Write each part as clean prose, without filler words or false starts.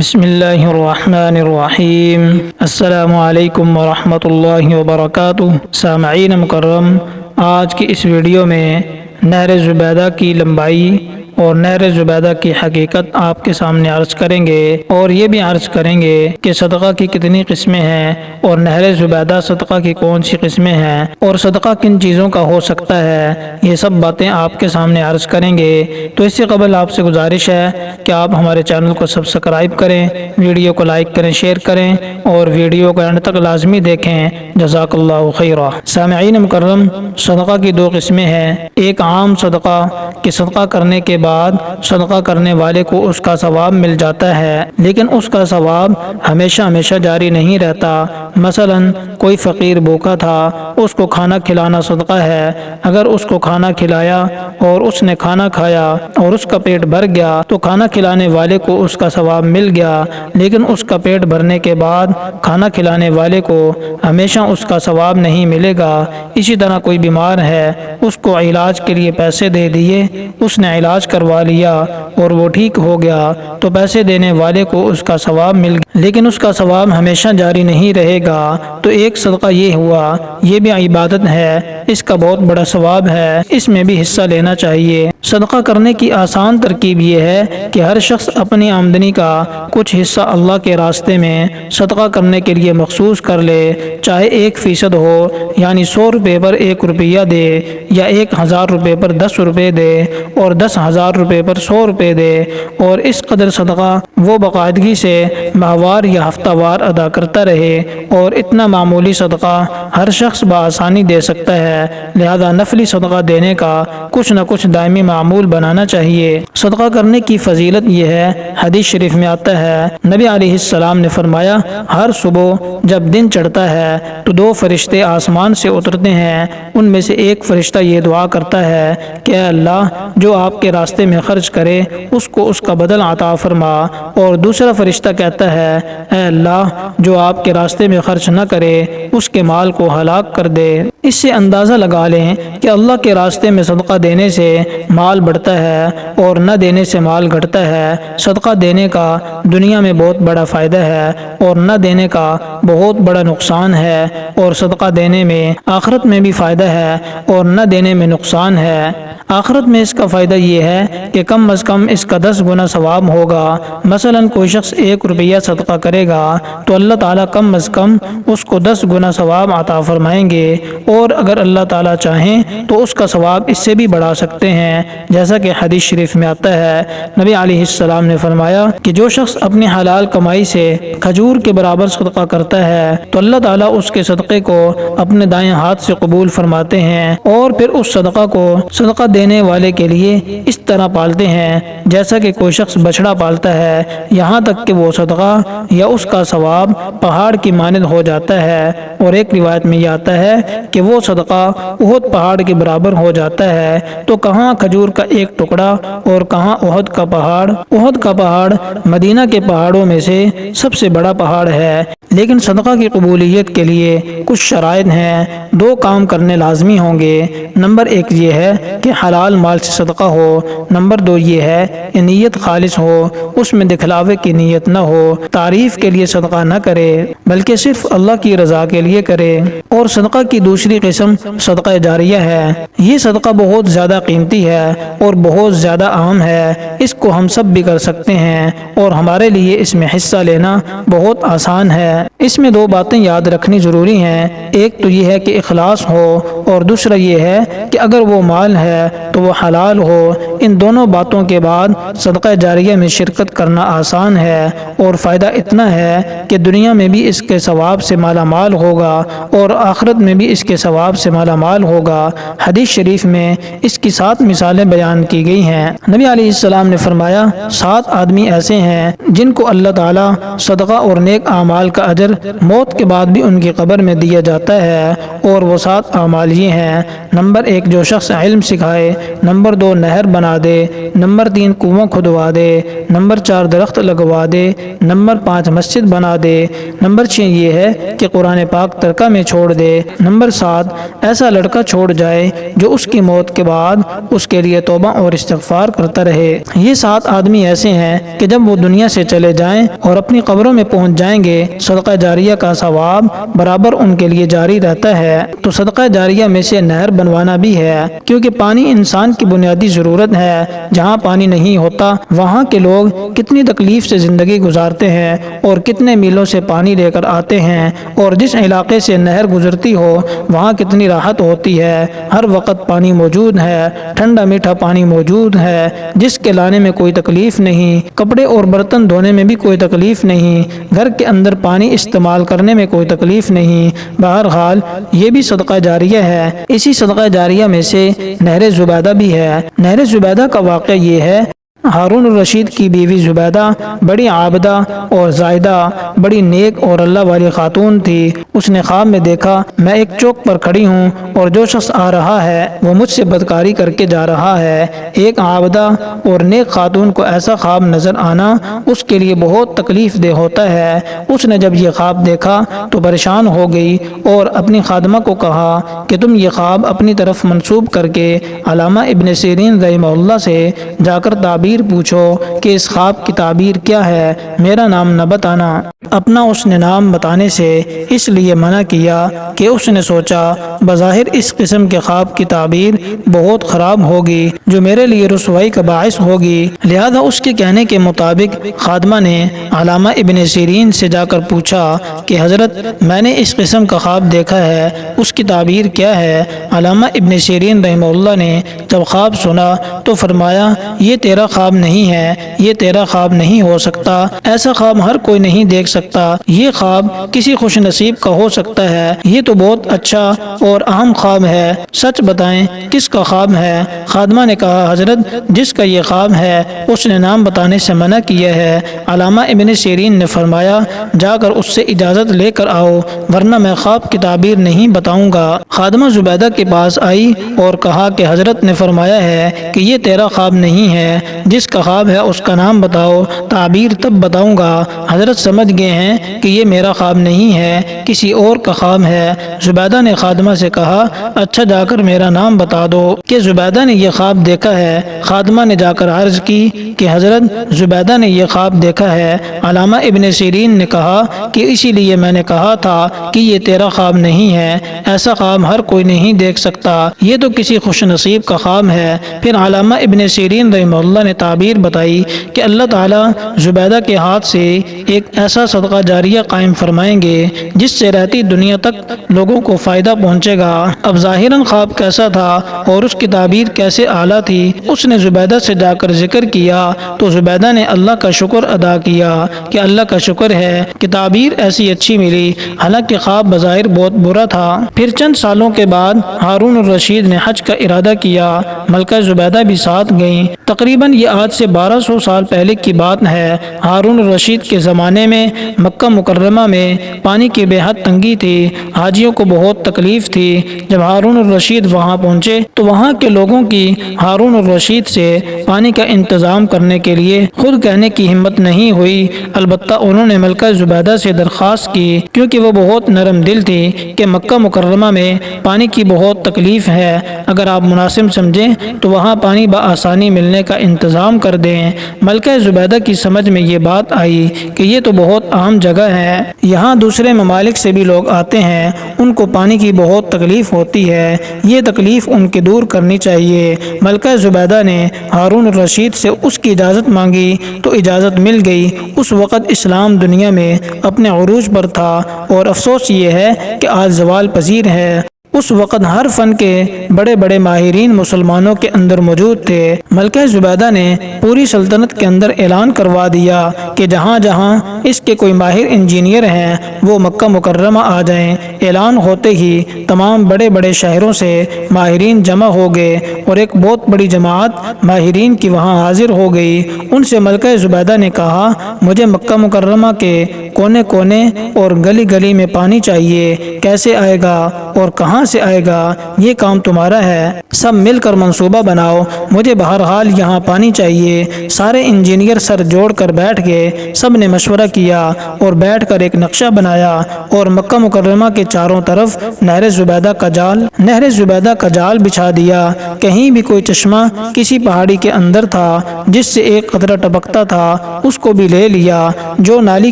بسم اللہ الرحمن الرحیم۔ السلام علیکم ورحمۃ اللہ وبرکاتہ۔ سامعین مکرم، آج کی اس ویڈیو میں نہر زبیدہ کی لمبائی اور نہر زبیدہ کی حقیقت آپ کے سامنے عرض کریں گے، اور یہ بھی عرض کریں گے کہ صدقہ کی کتنی قسمیں ہیں اور نہر زبیدہ صدقہ کی کون سی قسمیں ہیں اور صدقہ کن چیزوں کا ہو سکتا ہے، یہ سب باتیں آپ کے سامنے عرض کریں گے۔ تو اس سے قبل آپ سے گزارش ہے کہ آپ ہمارے چینل کو سبسکرائب کریں، ویڈیو کو لائک کریں، شیئر کریں اور ویڈیو کو اینڈ تک لازمی دیکھیں۔ جزاک اللہ خیرہ۔ سامعین مکرم، صدقہ کی دو قسمیں ہیں۔ ایک عام صدقہ کہ صدقہ کرنے کے بعد صدقہ کرنے والے کو اس کا ثواب مل جاتا ہے، لیکن اس کا ثواب ہمیشہ جاری نہیں رہتا۔ مثلا کوئی فقیر بھوکا تھا، اس کو کھانا کھلانا صدقہ ہے۔ اگر اس کو کھانا کھلایا اور اس نے کھانا کھایا اور اس کا پیٹ بھر گیا تو کھانا کھلانے والے کو اس کا ثواب مل گیا، لیکن اس کا پیٹ بھرنے کے بعد کھانا کھلانے والے کو ہمیشہ اس کا ثواب نہیں ملے گا۔ اسی طرح کوئی بیمار ہے، اس کو علاج کے لیے پیسے دے دیے، اس نے علاج کروا لیا اور وہ ٹھیک ہو گیا تو پیسے دینے والے کو اس کا ثواب مل گیا، لیکن اس کا ثواب ہمیشہ جاری نہیں رہے گا۔ تو ایک صدقہ یہ ہوا، یہ بھی عبادت ہے، اس کا بہت بڑا ثواب ہے، اس میں بھی حصہ لینا چاہیے۔ صدقہ کرنے کی آسان ترکیب یہ ہے کہ ہر شخص اپنی آمدنی کا کچھ حصہ اللہ کے راستے میں صدقہ کرنے کے لیے مخصوص کر لے، چاہے 1% ہو، یعنی 100 روپے پر 1 روپیہ دے، یا 1000 روپے پر 10 روپے دے، اور 10,000 روپے پر 100 روپے دے، اور اس قدر صدقہ وہ باقاعدگی سے ماہوار یا ہفتہ وار ادا کرتا رہے، اور اتنا معمولی صدقہ ہر شخص بآسانی دے سکتا ہے، لہذا نفلی صدقہ دینے کا کچھ نہ کچھ دائمی معمول بنانا چاہیے۔ صدقہ کرنے کی فضیلت یہ ہے، حدیث شریف میں آتا ہے، نبی علیہ السلام نے فرمایا، ہر صبح جب دن چڑھتا ہے تو 2 فرشتے آسمان سے اترتے ہیں، ان میں سے ایک فرشتہ یہ دعا کرتا ہے کہ اے اللہ، جو آپ کے راستے میں خرچ کرے اس کو اس کا بدل عطا فرما، اور دوسرا فرشتہ کہتا ہے، اے اللہ، جو آپ کے راستے میں خرچ نہ کرے اس کے مال کو ہلاک کر دے۔ اس سے اندازہ لگا لیں کہ اللہ کے راستے میں صدقہ دینے سے مال بڑھتا ہے اور نہ دینے سے مال گھٹتا ہے۔ صدقہ دینے کا دنیا میں بہت بڑا فائدہ ہے اور نہ دینے کا بہت بڑا نقصان ہے، اور صدقہ دینے میں آخرت میں بھی فائدہ ہے اور نہ دینے میں نقصان ہے۔ آخرت میں اس کا فائدہ یہ ہے کہ کم از کم اس کا 10 گنا ثواب ہوگا۔ مثلا کوئی شخص 1 روپیہ صدقہ کرے گا تو اللہ تعالیٰ کم از کم اس کو 10 گنا ثواب عطا فرمائیں گے، اور اگر اللہ تعالیٰ چاہیں تو اس کا ثواب اس سے بھی بڑھا سکتے ہیں، جیسا کہ حدیث شریف میں آتا ہے، نبی علیہ السلام نے فرمایا کہ جو شخص اپنی حلال کمائی سے کھجور کے برابر صدقہ کرتا ہے تو اللہ تعالیٰ اس کے صدقے کو اپنے دائیں ہاتھ سے قبول فرماتے ہیں، اور پھر اس صدقہ کو صدقہ دینے والے کے لیے اس طرح پالتے ہیں جیسا کہ کوئی شخص بچڑا پالتا ہے، یہاں تک کہ وہ صدقہ یا اس کا ثواب پہاڑ کی مانند ہو جاتا ہے۔ اور ایک روایت میں یہ آتا ہے کہ وہ صدقہ احد پہاڑ کے برابر ہو جاتا ہے۔ تو کہاں کھجور کا ایک ٹکڑا اور کہاں احد کا پہاڑ۔ احد کا پہاڑ مدینہ کے پہاڑوں میں سے سب سے بڑا پہاڑ ہے، لیکن صدقہ کی قبولیت کے لیے کچھ شرائط ہیں۔ 2 کام کرنے لازمی ہوں گے۔ نمبر 1 یہ ہے کہ حلال مال سے صدقہ ہو۔ نمبر 2 یہ ہے کہ نیت خالص ہو، اس میں دکھلاوے کی نیت نہ ہو، تعریف کے لیے صدقہ نہ کرے بلکہ صرف اللہ کی رضا کے لیے کرے۔ اور صدقہ کی دوسری قسم صدقہ جاریہ ہے۔ یہ صدقہ بہت زیادہ قیمتی ہے اور بہت زیادہ اہم ہے، اس کو ہم سب بھی کر سکتے ہیں، اور ہمارے لیے اس میں حصہ لینا بہت آسان ہے۔ اس میں 2 باتیں یاد رکھنی ضروری ہیں، ایک تو یہ ہے کہ اخلاص ہو، اور دوسرا یہ ہے کہ اگر وہ مال ہے تو وہ حلال ہو۔ ان دونوں باتوں کے بعد صدقہ جاریہ میں شرکت کرنا آسان ہے، اور فائدہ اتنا ہے کہ دنیا میں بھی اس کے ثواب سے مالا مال ہوگا اور آخرت میں بھی اس کے ثواب سے مالا مال ہوگا۔ حدیث شریف میں اس کی 7 مثالیں بیان کی گئی ہیں۔ نبی علیہ السلام نے فرمایا، 7 آدمی ایسے ہیں جن کو اللہ تعالیٰ صدقہ اور نیک اعمال کا کا اجر موت کے بعد بھی ان کی قبر میں دیا جاتا ہے، اور وہ 7 اعمال یہ ہیں: نمبر 1 جو شخص علم سکھائے، نمبر 2 نہر بنا دے، نمبر 3 کنواں کھدوا دے، نمبر 4 درخت لگوا دے، نمبر 5 مسجد بنا دے، نمبر 6 یہ ہے کہ قرآن پاک ترکہ میں چھوڑ دے، نمبر 7 ایسا لڑکا چھوڑ جائے جو اس کی موت کے بعد اس کے لیے توبہ اور استغفار کرتا رہے۔ یہ 7 آدمی ایسے ہیں کہ جب وہ دنیا سے چلے جائیں اور اپنی قبروں میں پہنچ جائیں گے، صدقہ جاریہ کا ثواب برابر ان کے لیے جاری رہتا ہے۔ تو صدقہ جاریہ میں سے نہر بنوانا بھی ہے، کیونکہ پانی انسان کی بنیادی ضرورت ہے۔ جہاں پانی نہیں ہوتا وہاں کے لوگ کتنی تکلیف سے زندگی گزارتے ہیں اور کتنے میلوں سے پانی لے کر آتے ہیں، اور جس علاقے سے نہر گزرتی ہو وہاں کتنی راحت ہوتی ہے۔ ہر وقت پانی موجود ہے، ٹھنڈا میٹھا پانی موجود ہے جس کے لانے میں کوئی تکلیف نہیں، کپڑے اور برتن دھونے میں بھی کوئی تکلیف نہیں، گھر کے اندر پانی استعمال کرنے میں کوئی تکلیف نہیں۔ بہرحال یہ بھی صدقہ جاریہ ہے۔ اسی صدقہ جاریہ میں سے نہر زبیدہ بھی ہے۔ نہر زبیدہ کا واقعہ یہ ہے: ہارون الرشید کی بیوی زبیدہ بڑی عابدہ اور زاہدہ، بڑی نیک اور اللہ والی خاتون تھی۔ اس نے خواب میں دیکھا میں ایک چوک پر کھڑی ہوں اور جو شخص آ رہا ہے وہ مجھ سے بدکاری کر کے جا رہا ہے۔ ایک عابدہ اور نیک خاتون کو ایسا خواب نظر آنا اس کے لیے بہت تکلیف دہ ہوتا ہے۔ اس نے جب یہ خواب دیکھا تو پریشان ہو گئی اور اپنی خادمہ کو کہا کہ تم یہ خواب اپنی طرف منسوب کر کے علامہ ابن سیرین رحمہ اللہ سے جا کر تعبیر پوچھو کہ اس خواب کی تعبیر کیا ہے، میرا نام نہ بتانا۔ اپنا اس نے نام بتانے سے اس لیے منع کیا کہ اس نے سوچا بظاہر اس قسم کے خواب کی تعبیر بہت خراب ہوگی جو میرے لیے رسوائی کا باعث ہوگی، لہذا اس کے کہنے کے مطابق خادمہ نے علامہ ابن سیرین سے جا کر پوچھا کہ حضرت میں نے اس قسم کا خواب دیکھا ہے، اس کی تعبیر کیا ہے؟ علامہ ابن سیرین رحمہ اللہ نے جب خواب سنا تو فرمایا یہ تیرا خواب نہیں ہے، یہ تیرا خواب نہیں ہو سکتا، ایسا خواب ہر کوئی نہیں دیکھ سکتا، یہ خواب کسی خوش نصیب کا ہو سکتا ہے، یہ تو بہت اچھا اور اہم خواب ہے، سچ بتائیں کس کا خواب ہے؟ خادمہ نے کہا حضرت جس کا یہ خواب ہے اس نے نام بتانے سے منع کیا ہے۔ علامہ ابن سیرین نے فرمایا جا کر اس سے اجازت لے کر آؤ ورنہ میں خواب کی تعبیر نہیں بتاؤں گا۔ خادمہ زبیدہ کے پاس آئی اور کہا کہ حضرت نے فرمایا ہے کہ یہ تیرا خواب نہیں ہے، جس کا خواب ہے اس کا نام بتاؤ، تعبیر تب بتاؤں گا۔ حضرت سمجھ گئے ہیں کہ یہ میرا خواب نہیں ہے، کسی اور کا خواب ہے۔ زبیدہ نے خادمہ سے کہا اچھا جا کر میرا نام بتا دو کہ زبیدہ نے یہ خواب دیکھا ہے۔ خادمہ نے جا کر عرض کی کہ حضرت زبیدہ نے یہ خواب دیکھا ہے۔ علامہ ابن سیرین نے کہا کہ اسی لیے میں نے کہا تھا کہ یہ تیرا خواب نہیں ہے، ایسا خواب ہر کوئی نہیں دیکھ سکتا، یہ تو کسی خوش نصیب کا خواب ہے۔ پھر علامہ ابن سیرین رحمہ اللہ نے تعبیر بتائی کہ اللہ تعالیٰ زبیدہ کے ہاتھ سے ایک ایسا صدقہ جاریہ قائم فرمائیں گے جس سے رہتی دنیا تک لوگوں کو فائدہ پہنچے گا۔ اب ظاہراً خواب کیسا تھا اور اس کی تعبیر کیسے اعلیٰ تھی اس نے زبیدہ سے جا کر ذکر کیا تو زبیدہ نے اللہ کا شکر ادا کیا کہ اللہ کا شکر ہے کہ تعبیر ایسی اچھی ملی، حالانکہ خواب بظاہر بہت برا تھا۔ پھر چند سالوں کے بعد ہارون الرشید نے حج کا ارادہ کیا، ملکہ زبیدہ بھی ساتھ گئیں۔ تقریباً یہ آج سے 1200 سال پہلے کی بات ہے۔ ہارون الرشید کے زمانے میں مکہ مکرمہ میں پانی کی بے حد تنگی تھی، حاجیوں کو بہت تکلیف تھی۔ جب ہارون الرشید وہاں پہنچے تو وہاں کے لوگوں کی ہارون الرشید سے پانی کا انتظام کرنے کے لیے خود کہنے کی ہمت نہیں ہوئی، البتہ انہوں نے ملکہ زبیدہ سے درخواست کی کیونکہ وہ بہت نرم دل تھی کہ مکہ مکرمہ میں پانی کی بہت تکلیف ہے، اگر آپ مناسب سمجھیں تو وہاں پانی بآسانی ملنے کا انتظام کر دیں۔ ملکہ زبیدہ کی سمجھ میں یہ بات آئی کہ یہ تو بہت اہم جگہ ہے، یہاں دوسرے ممالک سے بھی لوگ آتے ہیں، ان کو پانی کی بہت تکلیف ہوتی ہے، یہ تکلیف ان کی دور کرنی چاہیے۔ ملکہ زبیدہ نے ہارون الرشید سے اس کی اجازت مانگی تو اجازت مل گئی۔ اس وقت اسلام دنیا میں اپنے عروج پر تھا اور افسوس یہ ہے کہ آج زوال پذیر ہے۔ اس وقت ہر فن کے بڑے بڑے ماہرین مسلمانوں کے اندر موجود تھے۔ ملکہ زبیدہ نے پوری سلطنت کے اندر اعلان کروا دیا کہ جہاں جہاں اس کے کوئی ماہر انجینئر ہیں وہ مکہ مکرمہ آ جائیں۔ اعلان ہوتے ہی تمام بڑے بڑے شہروں سے ماہرین جمع ہو گئے اور ایک بہت بڑی جماعت ماہرین کی وہاں حاضر ہو گئی۔ ان سے ملکہ زبیدہ نے کہا مجھے مکہ مکرمہ کے کونے کونے اور گلی گلی میں پانی چاہیے، کیسے آئے گا اور کہاں سے آئے گا یہ کام تمہارا ہے، سب مل کر منصوبہ بناؤ، مجھے بہرحال یہاں پانی چاہیے۔ سارے انجینئر سر جوڑ کر بیٹھ گئے، سب نے مشورہ کیا اور بیٹھ کر ایک نقشہ بنایا اور مکہ مکرمہ کے چاروں طرف نہر زبیدہ کا جال بچھا دیا۔ کہیں بھی کوئی چشمہ کسی پہاڑی کے اندر تھا جس سے ایک قطرہ ٹپکتا تھا اس کو بھی لے لیا، جو نالی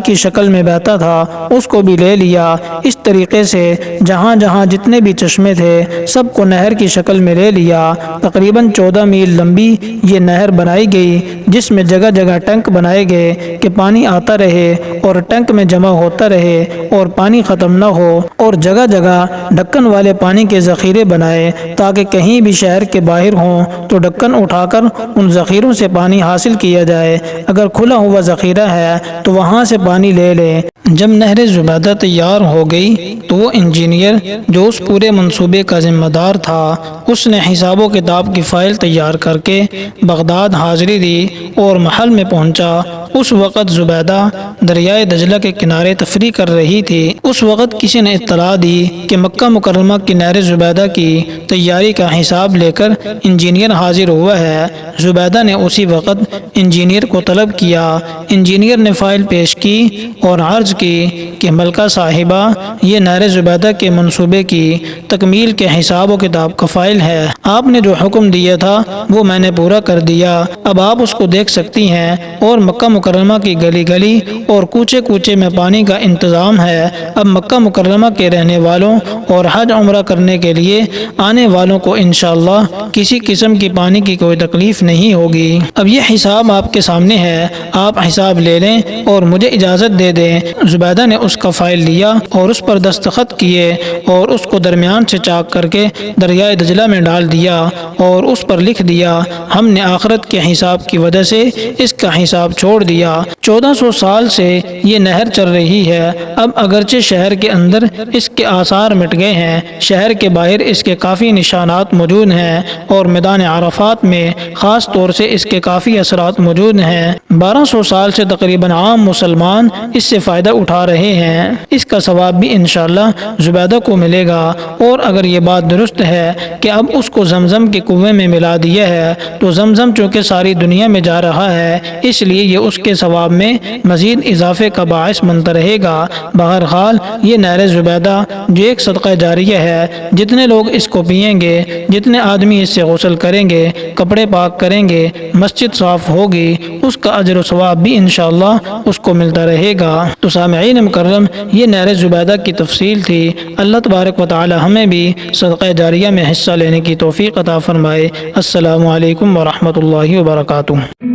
کی شکل میں بہتا تھا اس کو بھی لے لیا۔ اس طریقے سے جہاں جہاں جتنے بھی چشمے تھے سب کو نہر کی شکل میں لے لیا۔ تقریباً 14 میل لمبی یہ نہر بنائی گئی جس میں جگہ جگہ ٹینک بنائے گئے کہ پانی آتا رہے اور ٹینک میں جمع ہوتا رہے اور پانی ختم نہ ہو، اور جگہ جگہ ڈھکن والے پانی کے ذخیرے بنائے تاکہ کہیں بھی شہر کے باہر ہوں تو ڈھکن اٹھا کر ان ذخیروں سے پانی حاصل کیا جائے، اگر کھلا ہوا ذخیرہ ہے تو وہاں سے پانی لے لیں۔ جب نہر زبیدہ تیار ہو گئی تو وہ انجینئر جو اس پورے منصوبے کا ذمہ دار تھا اس نے حساب و کتاب کی فائل تیار کر کے بغداد حاضری دی اور محل میں پہنچا۔ اس وقت زبیدہ دریائے دجلہ کے کنارے تفریح کر رہی تھی۔ اس وقت کسی نے اطلاع دی کہ مکہ مکرمہ کی نہر زبیدہ کی تیاری کا حساب لے کر انجینئر حاضر ہوا ہے۔ زبیدہ نے اسی وقت انجینئر کو طلب کیا۔ انجینئر نے فائل پیش کی اور عرض کی کہ ملکہ صاحبہ یہ نہر زبیدہ کے منصوبے کی تکمیل کے حساب و کتاب کا فائل ہے، آپ نے جو حکم دیا تھا وہ میں نے پورا کر دیا، اب آپ اس کو دیکھ سکتی ہیں، اور مکہ مکرمہ کی گلی گلی اور کوچے کوچے میں پانی کا انتظام ہے۔ اب مکہ مکرمہ کے رہنے والوں اور حج عمرہ کرنے کے لیے آنے والوں کو انشاءاللہ کسی قسم کی پانی کی کوئی تکلیف نہیں ہوگی۔ اب یہ حساب آپ کے سامنے ہے، آپ حساب لے لیں اور مجھے اجازت دے دیں۔ زبیدہ نے اس کا فائل لیا اور اس پر دستخط کیے اور اس کو درمیان سے چاک کر کے دریائے دجلہ میں ڈال دیا اور اس پر لکھ دیا ہم نے آخرت کے حساب کی وجہ سے اس کا حساب چھوڑ دیا۔ 1400 سال سے یہ نہر چل رہی ہے، اب اگرچہ شہر کے اندر اس کے آثار مٹ گئے ہیں، شہر کے باہر اس کے کافی نشانات موجود ہیں اور میدان عرفات میں خاص طور سے اس کے کافی اثرات موجود ہیں۔ 1200 سال سے تقریباً عام مسلمان اس سے فائدہ اٹھا رہے ہیں، اس کا ثواب بھی انشاءاللہ زبیدہ کو ملے گا۔ اور اگر یہ بات درست ہے کہ اب اس کو زمزم کے کنویں میں ملا دیا ہے تو زمزم چونکہ ساری دنیا میں جا رہا ہے اس لیے یہ اس کے ثواب میں مزید اضافے کا باعث بنتا رہے گا۔ بہرحال یہ نہر زبیدہ جو ایک صدقہ جاریہ ہے، جتنے لوگ اس کو پئیں گے، جتنے آدمی اس سے غسل کریں گے، کپڑے پاک کریں گے، مسجد صاف ہوگی، اس کا اجر و ثواب بھی انشاءاللہ اس کو ملتا رہے گا۔ تو سامعین مکرم یہ نہر زبیدہ کی تفصیل تھی۔ اللہ تبارک و تعالی ہمیں بھی صدقہ جاریہ میں حصہ لینے کی توفیق عطا فرمائے۔ السلام علیکم ورحمۃ اللہ وبرکاتہ۔